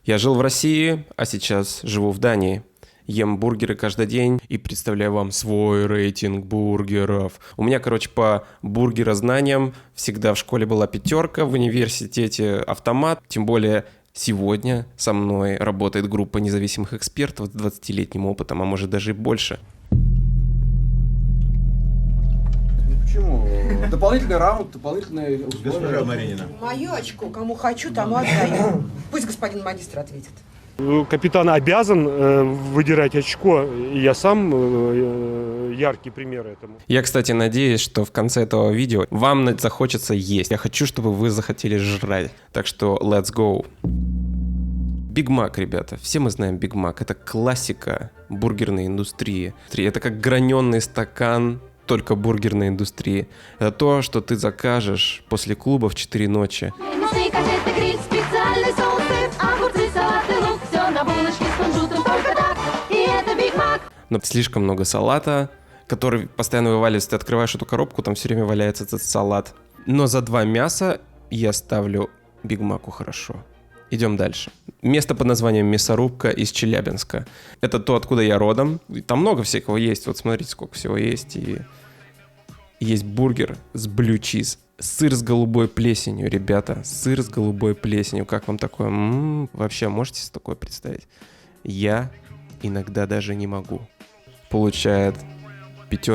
Я жил в России, а сейчас живу в Дании. Ем бургеры каждый день и представляю вам свой рейтинг бургеров. У меня, короче, по бургерознаниям всегда в школе была 5, в университете автомат. Тем более сегодня со мной работает группа независимых экспертов с 20-летним опытом, а может даже и больше. Почему? Дополнительный раунд, дополнительные условия. Госпожа Маринина. Мое очко, кому хочу, тому отдаю. Пусть господин магистр ответит. Капитан обязан выдирать очко, и я сам яркий пример этому. Я, кстати, надеюсь, что в конце этого видео вам захочется есть. Я хочу, чтобы вы захотели жрать. Так что let's go. Биг Мак, ребята. Все мы знаем Биг Мак. Это классика бургерной индустрии. Это как граненый стакан, только бургерной индустрии. Это то, что ты закажешь после клуба в 4 ночи. Но слишком много салата, который постоянно вываливается. Ты открываешь эту коробку, там все время валяется этот салат. Но за 2 мяса я ставлю Биг Маку хорошо. Идем дальше. Место под названием Мясорубка из Челябинска. Это то, откуда я родом. Там много всякого есть. Вот смотрите, сколько всего есть. И есть бургер с блю чиз. Сыр с голубой плесенью, ребята. Сыр с голубой плесенью. Как вам такое? Вообще, можете себе такое представить? Я иногда даже не могу. Получает 5.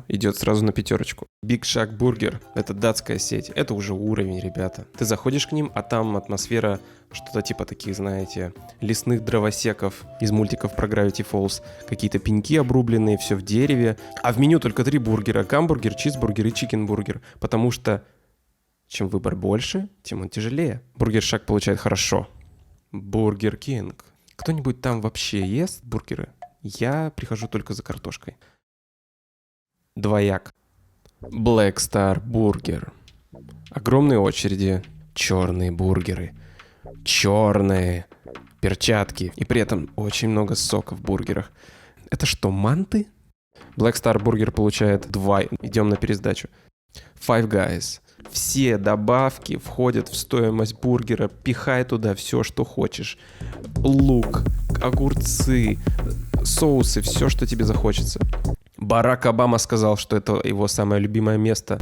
Идет сразу на 5. Big Shack Burger. Это датская сеть. Это уже уровень, ребята. Ты заходишь к ним, а там атмосфера что-то типа таких, знаете, лесных дровосеков из мультиков про Gravity Falls. Какие-то пеньки обрубленные, все в дереве. А в меню только 3 бургера. Гамбургер, чизбургер и чикенбургер. Потому что чем выбор больше, тем он тяжелее. Бургер Shack получает хорошо. Бургер Кинг. Кто-нибудь там вообще ест бургеры? Я прихожу только за картошкой. Двояк. Black Star Burger. Огромные очереди. Черные бургеры. Черные перчатки. И при этом очень много сока в бургерах. Это что, манты? Black Star Burger получает 2. Идем на пересдачу. Five Guys. Все добавки входят в стоимость бургера. Пихай туда все, что хочешь. Лук, огурцы, соусы, все, что тебе захочется. Барак Обама сказал, что это его самое любимое место.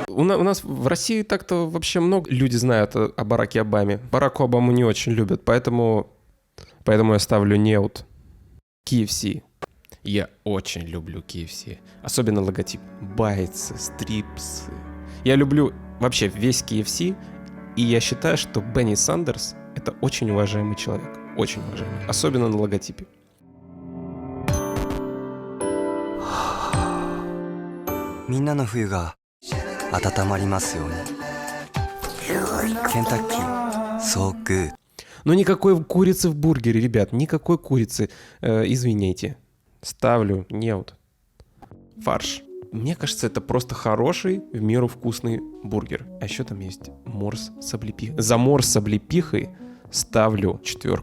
У нас в России так-то вообще много люди знают о Бараке Обаме. Барака Обаму не очень любят, поэтому я ставлю неут. KFC. Я очень люблю KFC. Особенно логотип. Байтсы, стрипсы. Я люблю вообще весь KFC. И я считаю, что Бенни Сандерс — это очень уважаемый человек. Очень уважаемый. Особенно на логотипе. Но никакой курицы в бургере, ребят. Никакой курицы. Извините. Ставлю неут. Фарш. Мне кажется, это просто хороший, в меру вкусный бургер. А еще там есть морс с облепихой. За морс с облепихой ставлю 4.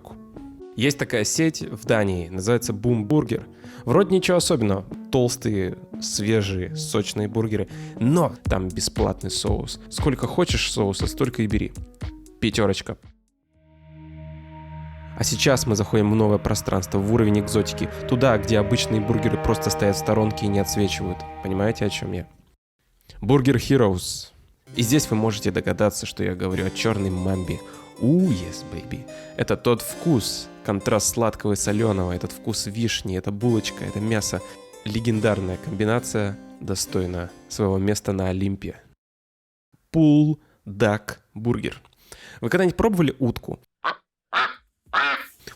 Есть такая сеть в Дании, называется Boom Burger. Вроде ничего особенного. Толстые, свежие, сочные бургеры. Но там бесплатный соус. Сколько хочешь соуса, столько и бери. 5. А сейчас мы заходим в новое пространство, в уровень экзотики. Туда, где обычные бургеры просто стоят в сторонке и не отсвечивают. Понимаете, о чем я? Burger Heroes. И здесь вы можете догадаться, что я говорю о черной мамбе. Yes, baby. Это тот вкус, контраст сладкого и соленого, этот вкус вишни, это булочка, это мясо. Легендарная комбинация, достойна своего места на Олимпе. Pulled Duck Burger. Вы когда-нибудь пробовали утку?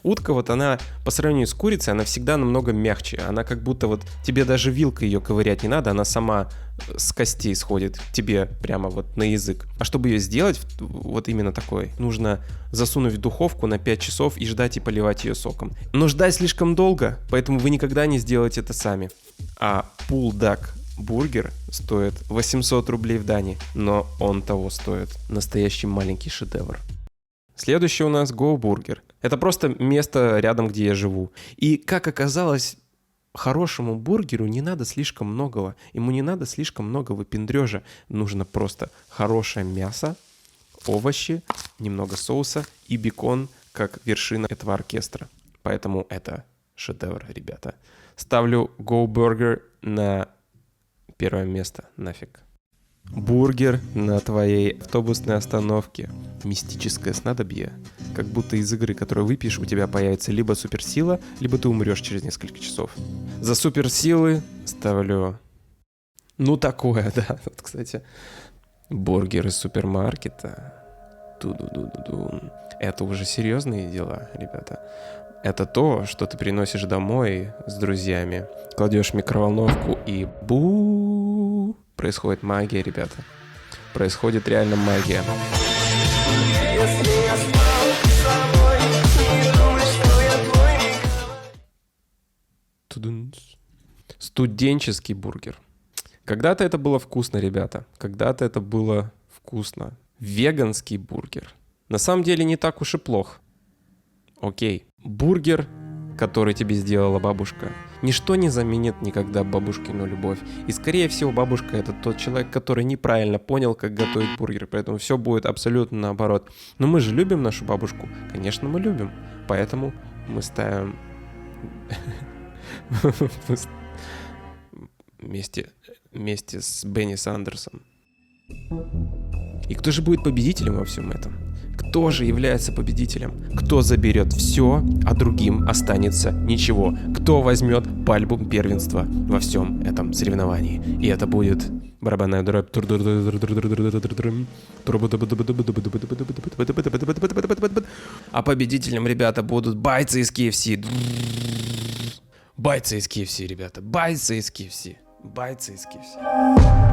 Утка, вот она по сравнению с курицей, она всегда намного мягче. Она как будто вот тебе даже вилкой ее ковырять не надо, она сама с костей сходит тебе прямо вот на язык. А чтобы ее сделать вот именно такой, нужно засунуть в духовку на 5 часов и ждать и поливать ее соком. Но ждать слишком долго, поэтому вы никогда не сделаете это сами. А Pulled Duck бургер стоит 800 рублей в Дании, но он того стоит. Настоящий маленький шедевр. Следующий у нас Go Burger. Это просто место рядом, где я живу. И, как оказалось, хорошему бургеру не надо слишком многого. Ему не надо слишком много выпендрежа. Нужно просто хорошее мясо, овощи, немного соуса и бекон, как вершина этого оркестра. Поэтому это шедевр, ребята. Ставлю Go Burger на первое место. Нафиг. Бургер на твоей автобусной остановке. Мистическое снадобье. Как будто из игры, которую выпьешь, у тебя появится либо суперсила, либо ты умрешь через несколько часов. За суперсилы ставлю... Ну, такое, да. Вот, кстати, бургер из супермаркета. Ту-ду-ду-ду-ду. Это уже серьезные дела, ребята. Это то, что ты приносишь домой с друзьями, кладешь в микроволновку и бу. Происходит магия, ребята. Происходит реально магия. Тудунс. Студенческий бургер. Когда-то это было вкусно, ребята. Когда-то это было вкусно. Веганский бургер. На самом деле не так уж и плох. Окей. Бургер, который тебе сделала бабушка, ничто не заменит никогда бабушкину любовь. И, скорее всего, бабушка — это тот человек, который неправильно понял, как готовить бургер. Поэтому все будет абсолютно наоборот. Но мы же любим нашу бабушку. Конечно, мы любим. Поэтому мы ставим... Вместе с Бенни Сандерсом. И кто же будет победителем во всем этом? Кто же является победителем? Кто заберет все, а другим останется ничего? Кто возьмет пальму первенства во всем этом соревновании? И это будет барабанная дробь. А победителем, ребята, будут бойцы из KFC. Бойцы из KFC, ребята. Бойцы из KFC. Бойцы из KFC.